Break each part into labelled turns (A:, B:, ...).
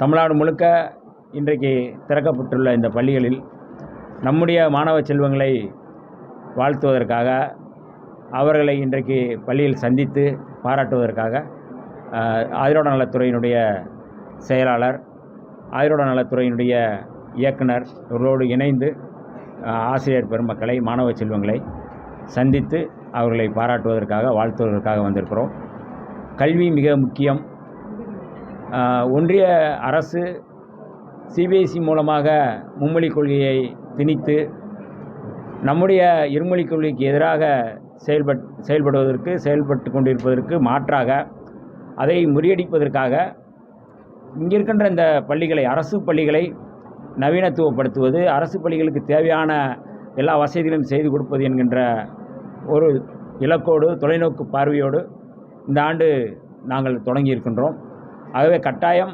A: தமிழ்நாடு முழுக்க இன்றைக்கு திறக்கப்பட்டுள்ள இந்த பள்ளிகளில் நம்முடைய மாணவ செல்வங்களை வாழ்த்துவதற்காக, அவர்களை இன்றைக்கு பள்ளியில் சந்தித்து பாராட்டுவதற்காக ஆதிரோட நலத்துறையினுடைய செயலாளர், ஆதிரோட நலத்துறையினுடைய இயக்குனர் இவர்களோடு இணைந்து ஆசிரியர் பெருமக்களை, மாணவ செல்வங்களை சந்தித்து அவர்களை பாராட்டுவதற்காக, வாழ்த்துவதற்காக வந்திருக்கிறோம். கல்வி மிக முக்கியம். ஒன்றிய அரசு சிபிஎஸ்இ மூலமாக மும்மொழி கொள்கையை திணித்து நம்முடைய இருமொழி கொள்கைக்கு எதிராக செயல்பட்டு கொண்டிருப்பதற்கு மாற்றாக அதை முறியடிப்பதற்காக இங்கே இருக்கின்ற இந்த பள்ளிகளை, அரசு பள்ளிகளை நவீனத்துவப்படுத்துவது, அரசு பள்ளிகளுக்கு தேவையான எல்லா வசதிகளையும் செய்து கொடுப்பது என்கின்ற ஒரு இலக்கோடு, தொலைநோக்கு பார்வையோடு இந்த ஆண்டு நாங்கள் தொடங்கி இருக்கின்றோம். ஆகவே கட்டாயம்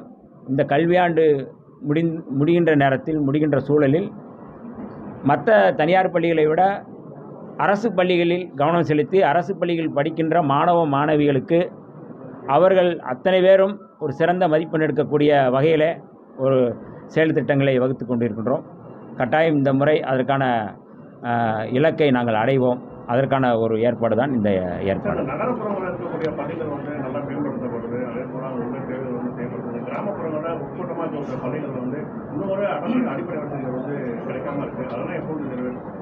A: இந்த கல்வியாண்டு முடிகின்ற நேரத்தில், முடிகின்ற சூழலில் மற்ற தனியார் பள்ளிகளை விட அரசு பள்ளிகளில் கவனம் செலுத்தி, அரசு பள்ளிகளில் படிக்கின்ற மாணவ மாணவிகளுக்கு அவர்கள் அத்தனை பேரும் ஒரு சிறந்த மதிப்பெண் எடுக்கக்கூடிய வகையில் ஒரு செயல் திட்டங்களை வகுத்து கொண்டிருக்கின்றோம். கட்டாயம் இந்த முறை அதற்கான இலக்கை நாங்கள் அடைவோம். அதற்கான ஒரு ஏற்பாடு தான் இந்த ஏற்பாடு.
B: நகரப்புறங்களில் இருக்கக்கூடிய பள்ளிகள் வந்து நல்லா மேம்படுத்தப்படுது. அதே போல உள்ள தேவைகள் வந்து செயல்படுத்துது. கிராமப்புறங்களில் உட்கூட்டமாக இருக்கக்கூடிய பள்ளிகள் வந்து இன்னொரு அடிப்படை வசதிகள் வந்து கிடைக்காம இருக்குது. அதெல்லாம் எப்போது நிறைவேற்றும்?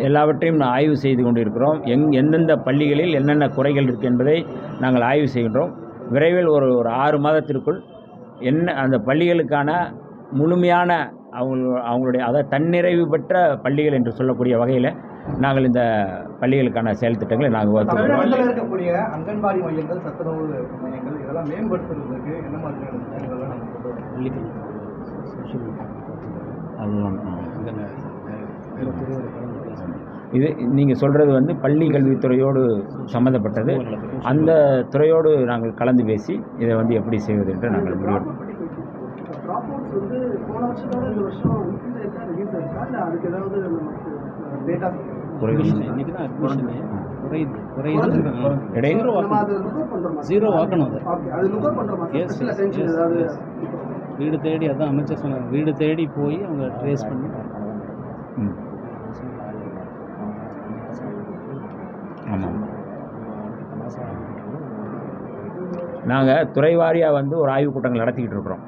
A: எல்லாவற்றையும் ஆய்வு செய்து கொண்டிருக்கிறோம். எந்தெந்த பள்ளிகளில் என்னென்ன குறைகள் இருக்குது என்பதை நாங்கள் ஆய்வு செய்கின்றோம். விரைவில் ஒரு 6 மாதத்திற்குள் அந்த பள்ளிகளுக்கான முழுமையான அவங்களுடைய அதாவது தன்னிறைவு பெற்ற பள்ளிகள் என்று சொல்லக்கூடிய வகையில் நாங்கள் இந்த பள்ளிகளுக்கான செயல் திட்டங்களை நாங்கள்
C: வகுத்துக்கிறோம். இருக்கக்கூடிய அங்கன்வாடி மையங்கள், சத்துணவு மையங்கள் இதெல்லாம் மேம்படுத்துறதுக்கு என்ன மாதிரியான
A: இது நீங்கள் சொல்கிறது வந்து பள்ளி கல்வித்துறையோடு சம்மந்தப்பட்டது. அந்த துறையோடு நாங்கள் கலந்து பேசி இதை வந்து எப்படி செய்வது என்று நாங்கள் முடிவெடுப்போம்.
D: வீடு தேடி, அதான் அமைச்சர் சொன்னாங்க, வீடு தேடி போய் அவங்க ட்ரேஸ் பண்ணி.
A: ஆமாம், நாங்கள் துறை வாரியாக வந்து ஒரு ஆய்வுக் கூட்டங்கள் நடத்திக்கிட்டு இருக்கிறோம்.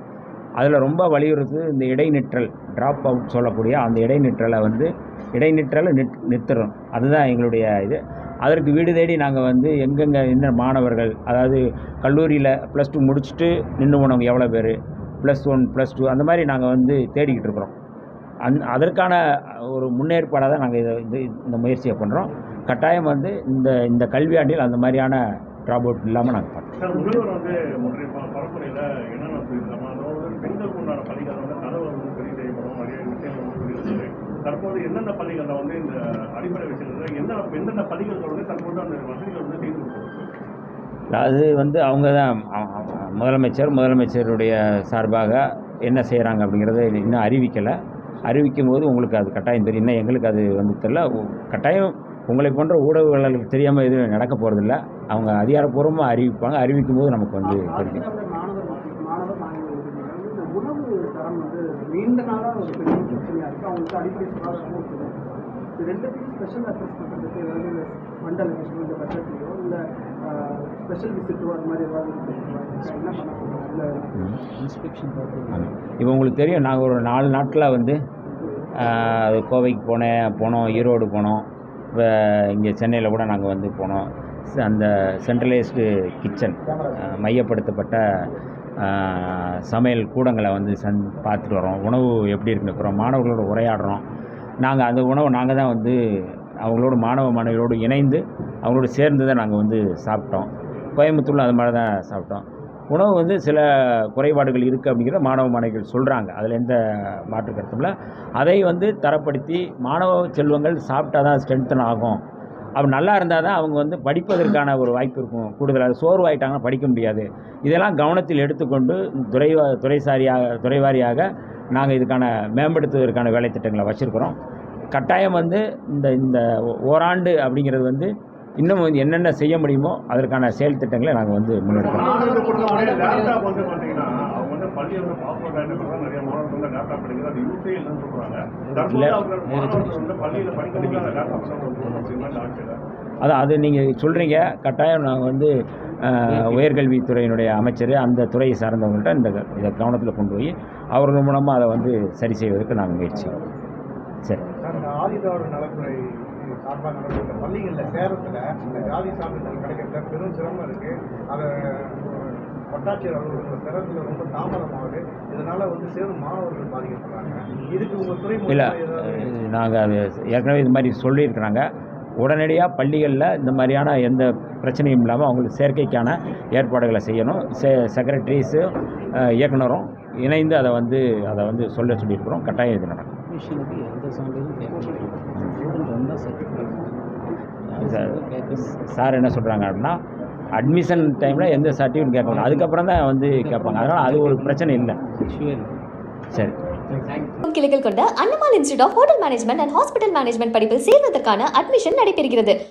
A: அதில் ரொம்ப வலியுறுத்து இந்த இடைநிற்றல், ட்ராப் அவுட் சொல்லக்கூடிய அந்த இடைநிற்றலை நிறுத்துறோம். அதுதான் எங்களுடைய இது. அதற்கு வீடு தேடி நாங்கள் வந்து எங்கெங்கே என்ன மாணவர்கள், அதாவது கல்லூரியில் +2 முடிச்சுட்டு நின்று போனவங்க எவ்வளோ பேர், +1 +2 அந்த மாதிரி நாங்கள் வந்து தேடிக்கிட்டு இருக்கிறோம். அதற்கான ஒரு முன்னேற்பாடாக தான் நாங்கள் இந்த முயற்சியை பண்ணுறோம். கட்டாயம் வந்து இந்த கல்வியாண்டில் அந்த மாதிரியான ட்ராப் அவுட் இல்லாமல் நாங்கள் பண்ணுறோம்.
B: முதல்வர் வந்து பரப்புரையில் என்னென்ன பெண்களுக்கு உண்டான பள்ளிகள் வந்து கதவு வந்து சரி செய்யப்படும், நிறைய விஷயங்கள் வந்து சொல்லியிருக்காரு. தற்போது எந்தெந்த பள்ளிகளில் வந்து இந்த அடிப்படை விஷயங்கள் எந்தெந்த பள்ளிகள் வந்து தற்போது அந்த வசதிகள் வந்து செய்து கொடுக்கும்?
A: அது வந்து அவங்க தான் முதலமைச்சருடைய சார்பாக என்ன செய்கிறாங்க அப்படிங்கிறத இன்னும் அறிவிக்கும் போது உங்களுக்கு அது கட்டாயம் தெரியும். இன்னும் எங்களுக்கு அது வந்து தெரியல. கட்டாயம் உங்களை போன்ற ஊடகங்களுக்கு தெரியாமல் எதுவும் நடக்க போகிறதில்ல. அவங்க அதிகாரப்பூர்வமாக அறிவிப்பாங்க. அறிவிக்கும் போது நமக்கு வந்து தெரியும்.
C: நீண்ட நாளாக ஒரு பெரிய பிரச்சனையாக இருக்குது. அவங்களுக்கு அடிப்படை சுகாதாரமும் இருக்குது. இது ரெண்டுத்தையும் ஸ்பெஷல் அட்ரஸ் பண்ணுறதுக்கு ஏதாவது இந்த ஃபண்ட் அலோகேஷனோ, இந்த பட்ஜெட்லையோ, இல்லை ஸ்பெஷல் விசிட்டோ அது மாதிரி ஏதாவது என்ன பண்ண இல்லை இன்ஸ்பெக்ஷன் பார்த்து.
A: இப்போ உங்களுக்கு தெரியும், நாங்கள் ஒரு 4 நாட்களில் வந்து கோவைக்கு போனோம், ஈரோடு போனோம், இப்போ இங்கே சென்னையில் கூட நாங்கள் வந்து போனோம். அந்த சென்ட்ரலைஸ்டு கிச்சன், மையப்படுத்தப்பட்ட சமையல் கூடங்களை வந்து பார்த்துட்டு வரோம். உணவு எப்படி இருக்குன்னு அப்புறம் மாணவர்களோடு உரையாடுறோம். நாங்கள் அந்த உணவை நாங்கள் தான் வந்து அவங்களோட மாணவிகளோடு இணைந்து அவங்களோடு சேர்ந்து தான் நாங்கள் வந்து சாப்பிட்டோம். கோயம்புத்தூரில் அது மாதிரி தான் சாப்பிட்டோம். உணவு வந்து சில குறைபாடுகள் இருக்குது அப்படிங்கிறத மாணவிகள் சொல்கிறாங்க. அதில் எந்த மாற்று கருத்தும் இல்லை. அதை வந்து தரப்படுத்தி மாணவ செல்வங்கள் சாப்பிட்டா தான் ஸ்ட்ரென்த்தன் ஆகும். அப்படி நல்லா இருந்தால் தான் அவங்க வந்து படிப்பதற்கான ஒரு வாய்ப்பு இருக்கும். கூடுதலாக சோர்வாயிட்டாங்கன்னா படிக்க முடியாது. இதெல்லாம் கவனத்தில் எடுத்துக்கொண்டு துறை வாரியாக நாங்கள் இதுக்கான மேம்படுத்துவதற்கான வேலை திட்டங்களை வச்சுருக்கிறோம். கட்டாயம் வந்து இந்த ஓராண்டு அப்படிங்கிறது வந்து இன்னும் என்னென்ன செய்ய முடியுமோ அதற்கான செயல் திட்டங்களை நாங்கள் வந்து முன்னெடுக்கிறோம்.
B: பள்ளியை வந்து பாஸ்வேர்ட் ஆகிட்டு நிறைய மாணவர்கள் வந்து லேப்டாப் படிக்கிறது அது யூஸே இல்லைன்னு சொல்றாங்க. தற்போது அவர்கள் மாணவர்கள் வந்து பள்ளியில் படிக்கிறதுக்கு அந்த லேப்டாப் தான் கொடுக்கணும் அப்படின்னா இந்த ஆட்சியில்
A: அதான் அது நீங்கள் சொல்கிறீங்க. கட்டாயம் நாங்கள் வந்து உயர்கல்வித்துறையினுடைய அமைச்சர் அந்த துறையை சார்ந்தவங்கள்ட்ட இதை கவனத்தில் கொண்டு போய் அவர்கள் மூலமாக அதை வந்து சரி செய்வதற்கு நாங்கள் முயற்சி. சரி.
E: அந்த ஆதிதிராவிடர் நலத்துறை சார்பாக நடந்த பள்ளிகளில் சேரத்தில் இந்த ஜாதி சான்றிதழ் கிடைக்கிறதுல பெரும் சிரமம் இருக்குது. அதை வட்டாட்சியர் அவர்கள் சேரத்தில் ரொம்ப தாமதமாகுது. இதனால் வந்து சேரும் மாணவர்கள் பாதிக்கப்படுறாங்க. இதுக்கு உங்கள் துறை
A: இல்லை, நாங்கள் அது ஏற்கனவே இது மாதிரி சொல்லியிருக்கிறாங்க. உடனடியாக பள்ளிகளில் இந்த மாதிரியான எந்த பிரச்சனையும் இல்லாமல் அவங்களுக்கு சேர்க்கைக்கான ஏற்பாடுகளை செய்யணும். செக்ரட்டரிஸு இயக்குனரும் இணைந்து அதை வந்து சொல்லியிருக்கிறோம். கட்டாயம் இது நடக்கும்.
D: அட்மிஷனுக்கு எந்த சான்றிதழும் கேட்கணும்.
A: சார் என்ன சொல்கிறாங்க அப்படின்னா அட்மிஷன் டைமில் எந்த சர்டிஃபிகேட் கேட்கணும், அதுக்கப்புறம் தான் வந்து கேட்பாங்க. அதனால் அது ஒரு பிரச்சனை இல்லை. சரி.
F: கிளைகள் கொண்ட Annamalai institute of hotel management and hospital management படிப்பில் சேர்வதற்கான அட்மிஷன் நடைபெறுகிறது.